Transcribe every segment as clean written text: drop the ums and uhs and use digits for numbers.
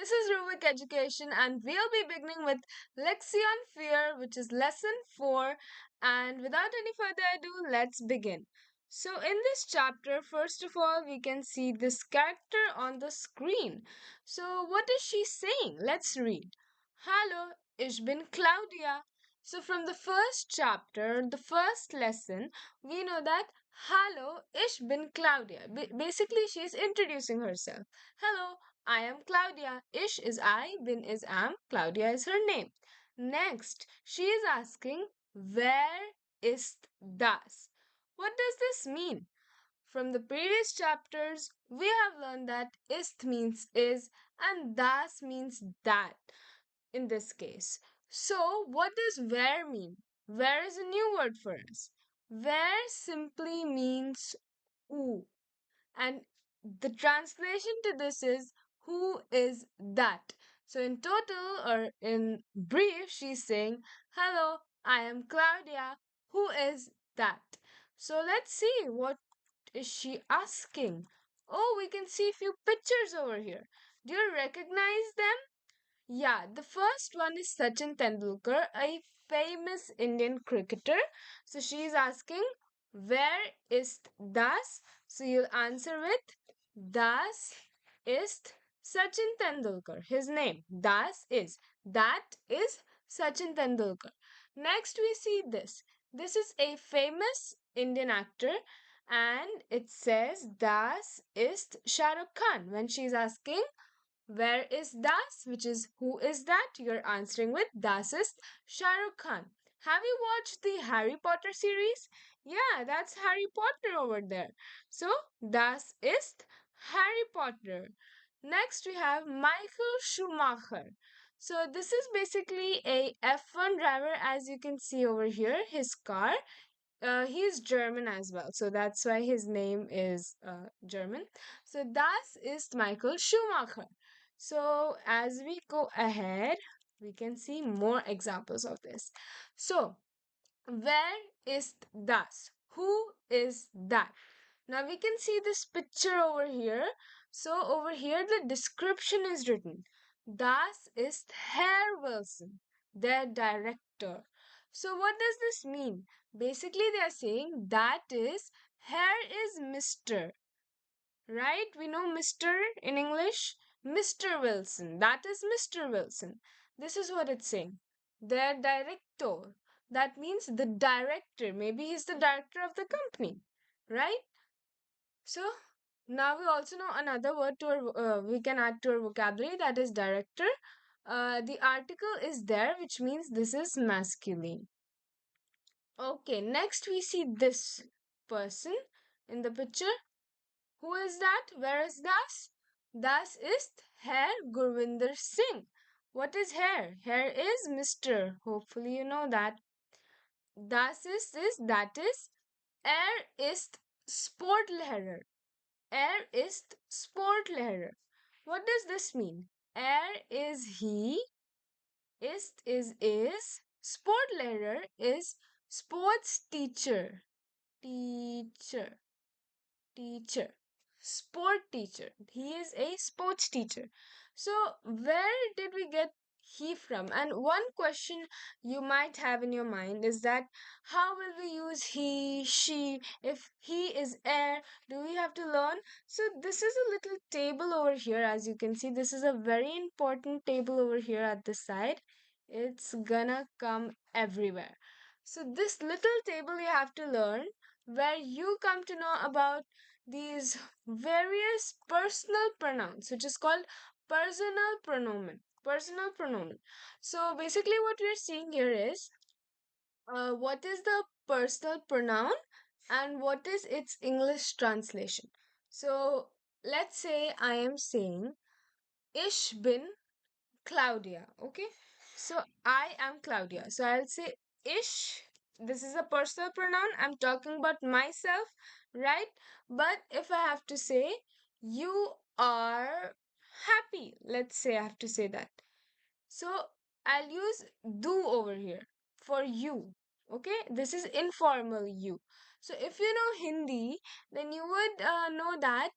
This is RuVik Education, and we'll be beginning with Lektion Fear, which is lesson 4. And without any further ado, let's begin. So, in this chapter, first of all, we can see this character on the screen. So, what is she saying? Let's read. Hallo, ich bin Claudia. So, from the first chapter, the first lesson, we know that Hallo, ich bin Claudia. Basically, she's introducing herself. Hello, I am Claudia. Ich is I, bin is am, Claudia is her name. Next, she is asking, Wer ist das? What does this mean? From the previous chapters, we have learned that ist means is and das means that in this case. So, what does where mean? Where is a new word for us. Where simply means who. And the translation to this is who is that? So, in total or in brief, she's saying, Hello, I am Claudia. Who is that? So, let's see what is she asking. Oh, we can see a few pictures over here. Do you recognize them? Yeah, the first one is Sachin Tendulkar, a famous Indian cricketer. So she is asking, Where ist das? So you'll answer with Das ist Sachin Tendulkar. His name, Das is. That is Sachin Tendulkar. Next, we see this. This is a famous Indian actor, and it says Das ist Shah Rukh Khan. When she is asking, where is Das? Which is who is that? You're answering with Das ist Shah Rukh Khan. Have you watched the Harry Potter series? Yeah, that's Harry Potter over there. So, Das ist Harry Potter. Next, we have Michael Schumacher. So, this is basically a F1 driver, as you can see over here, his car. He's German as well, so that's why his name is German. So, das ist Michael Schumacher. So, as we go ahead, we can see more examples of this. So, where ist das? Who is that? Now we can see this picture over here. So, over here, the description is written. Das ist Herr Wilson, their director. So, what does this mean? Basically, they are saying that is Herr is Mr. Right? We know Mr. in English. Mr. Wilson. That is Mr. Wilson. This is what it's saying. Their director. That means the director. Maybe he's the director of the company. Right? So now we also know another word to our, we can add to our vocabulary, that is director. The article is there, which means this is masculine. Okay, next we see this person in the picture. Who is that? Where is das? Das ist Herr Gurvinder Singh. What is Herr? Herr is Mr. Hopefully you know that. Das ist that is. Ist Sportlehrer. Ist Sportlehrer. What does this mean? Is he. Ist is. Sportlehrer is sports teacher. Teacher. Teacher. Sport teacher. He is a sports teacher. So, where did we get he from? And one question you might have in your mind is that how will we use he, she? If he is air, do we have to learn? So, this is a little table over here. As you can see, this is a very important table over here at the side. It's gonna come everywhere. So, this little table you have to learn where you come to know about these various personal pronouns, which is called personal pronomen. Personal pronomen. So basically, what we're seeing here is what is the personal pronoun and what is its English translation. So let's say I am saying Ich bin Claudia. Okay, so I am Claudia. So I'll say Ich. This is a personal pronoun. I'm talking about myself, right? But if I have to say you are happy, let's say I have to say that. So I'll use do over here for you. Okay, this is informal you. So if you know Hindi, then you would know that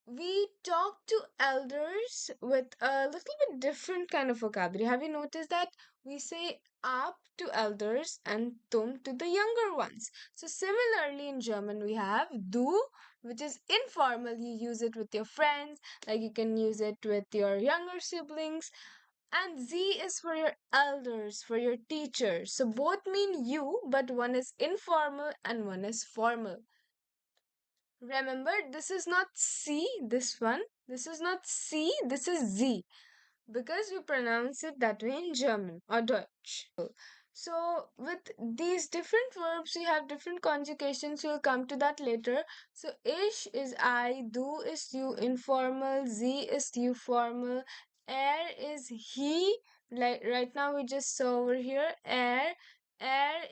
we talk to elders with a little bit different kind of vocabulary. Have you noticed that we say up to elders and tum to the younger ones? So similarly in German we have du, which is informal. You use it with your friends, like you can use it with your younger siblings. And Z is for your elders, for your teachers. So both mean you, but one is informal and one is formal. Remember, this is not C, this one. This is not C, this is Z because we pronounce it that way in German or Deutsch. So, with these different verbs, we have different conjugations. We'll come to that later. So, ich is I, du is you, informal, sie is you, formal, er is he. Like right now, we just saw over here, er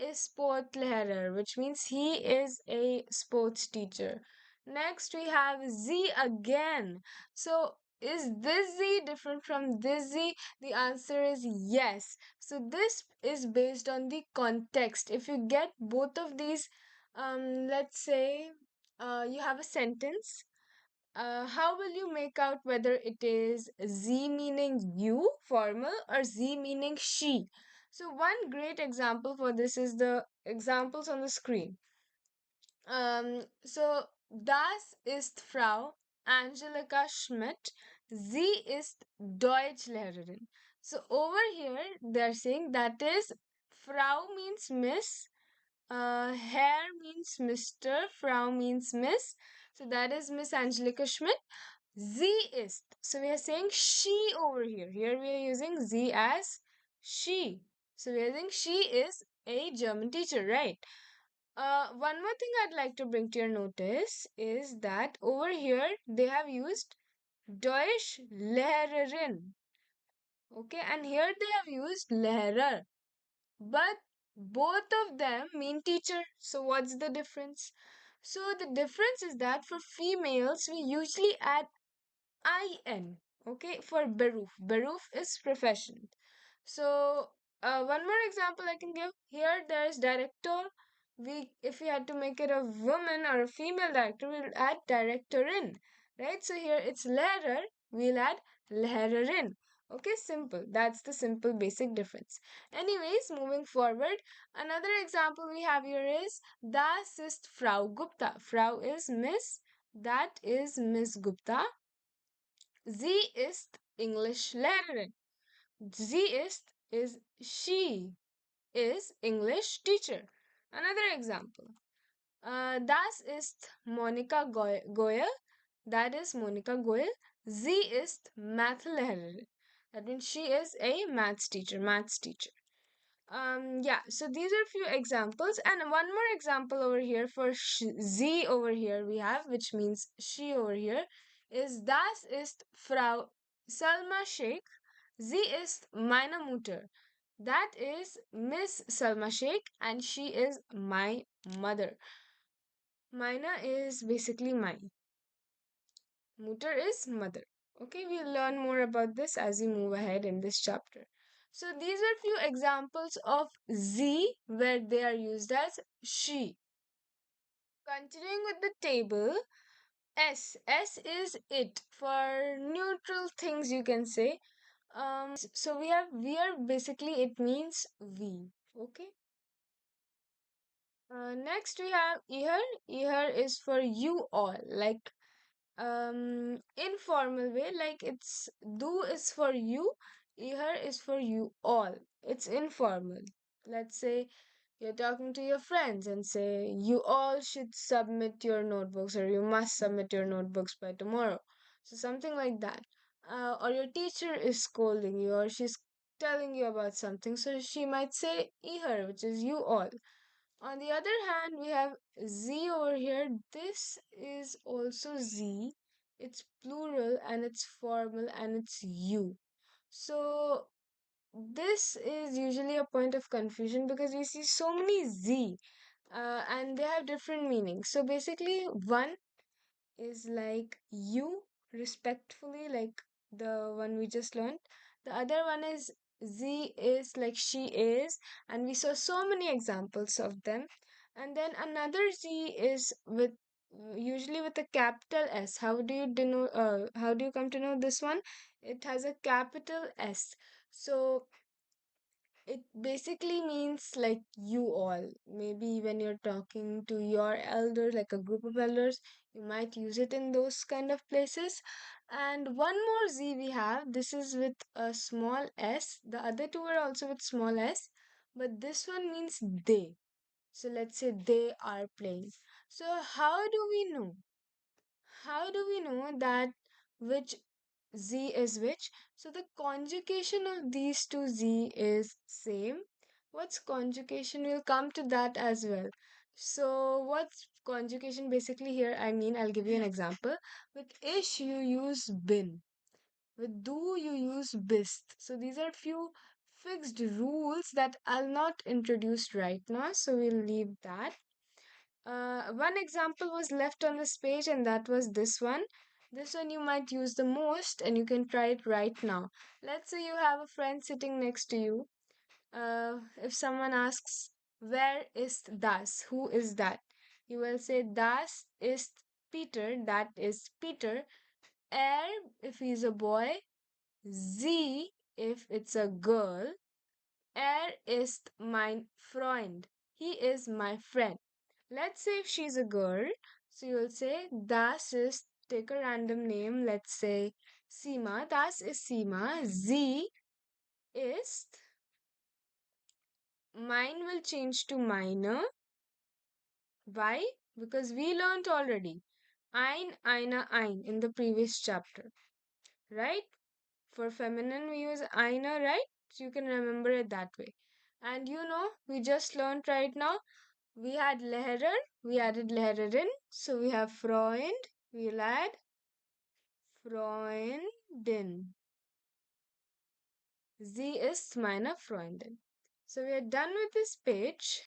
is sportlehrer, which means he is a sports teacher. Next, we have sie again. So, is this Z different from this Z? The answer is yes. So this is based on the context. If you get both of these, let's say you have a sentence. How will you make out whether it is Z meaning you, formal, or Z meaning she? So one great example for this is the examples on the screen. So das ist Frau Angelika Schmidt. Sie ist Deutschlehrerin. So over here they're saying that is Frau means Miss, Herr means Mr, Frau means Miss. So that is Miss Angelika Schmidt. Sie ist. So we are saying she over here. Here we are using sie as she. So we are saying she is a German teacher, right? One more thing I'd like to bring to your notice is that over here they have used Deutsch Lehrerin. Okay, and here they have used Lehrer. But both of them mean teacher. So what's the difference? So the difference is that for females we usually add in. Okay, for beruf. Beruf is profession. So one more example I can give here. There is director. We if we had to make it a woman or a female director, we'll add director in, right? So here it's lehrer. We'll add lehrerin. Okay, simple. That's the simple basic difference. Anyways, moving forward, another example we have here is das ist Frau Gupta. Frau is Miss. That is Miss Gupta. Sie ist Englischlehrerin. Sie is she is English teacher. Another example. Das ist Monika Goyal. That is Monika Goyal. Sie ist Mathelehrerin. That means she is a maths teacher. Yeah, so these are few examples, and one more example over here for sie over here we have, which means she over here, is das ist Frau Salma Sheikh. Sie ist meine Mutter. That is Miss Salma Sheikh, and she is my mother. Meine is basically mine. Mutter is mother. Okay, we'll learn more about this as we move ahead in this chapter. So these are few examples of Z where they are used as she. Continuing with the table, S is it for neutral things you can say. So we have we are basically it means we. Okay. Next we have here. Here is for you all, like informal way, like it's do is for you, here is for you all. It's informal. Let's say you're talking to your friends and say you all should submit your notebooks, or you must submit your notebooks by tomorrow. So something like that. Or your teacher is scolding you, or she's telling you about something, so she might say her, which is you all. On the other hand, we have Z over here. This is also Z. It's plural and it's formal and it's you. So this is usually a point of confusion because we see so many Z and they have different meanings. So basically, one is like you respectfully, like the one we just learned. The other one is Z is like she is, and we saw so many examples of them. And then another Z is with usually with a capital S. How do you come to know this one? It has a capital S. So it basically means like you all. Maybe when you're talking to your elder, like a group of elders, you might use it in those kind of places. And one more Z we have. This is with a small s. The other two are also with small s, but this one means they. So let's say they are playing. So how do we know? How do we know that which Z is which? So the conjugation of these two Z is same. What's conjugation? We'll come to that as well. So what's conjugation basically here? I mean, I'll give you an example. With ish, you use bin. With do, you use bist. So these are few fixed rules that I'll not introduce right now. So we'll leave that. One example was left on this page, and that was this one. This one you might use the most, and you can try it right now. Let's say you have a friend sitting next to you. If someone asks, where is das? Who is that? You will say, das ist Peter, that is Peter. Er, if he's a boy. Sie, if it's a girl. Er ist mein Freund. He is my friend. Let's say if she's a girl, so you'll say das ist, take a random name, let's say Sima, das ist Sima, sie ist, mine will change to meine. Why? Because we learnt already eine in the previous chapter, right? For feminine we use eine, right? So you can remember it that way. And we just learned right now. We had Lehrer, we added Lehrerin, so we have Freund, we'll add Freundin. Sie ist meine Freundin. So we are done with this page.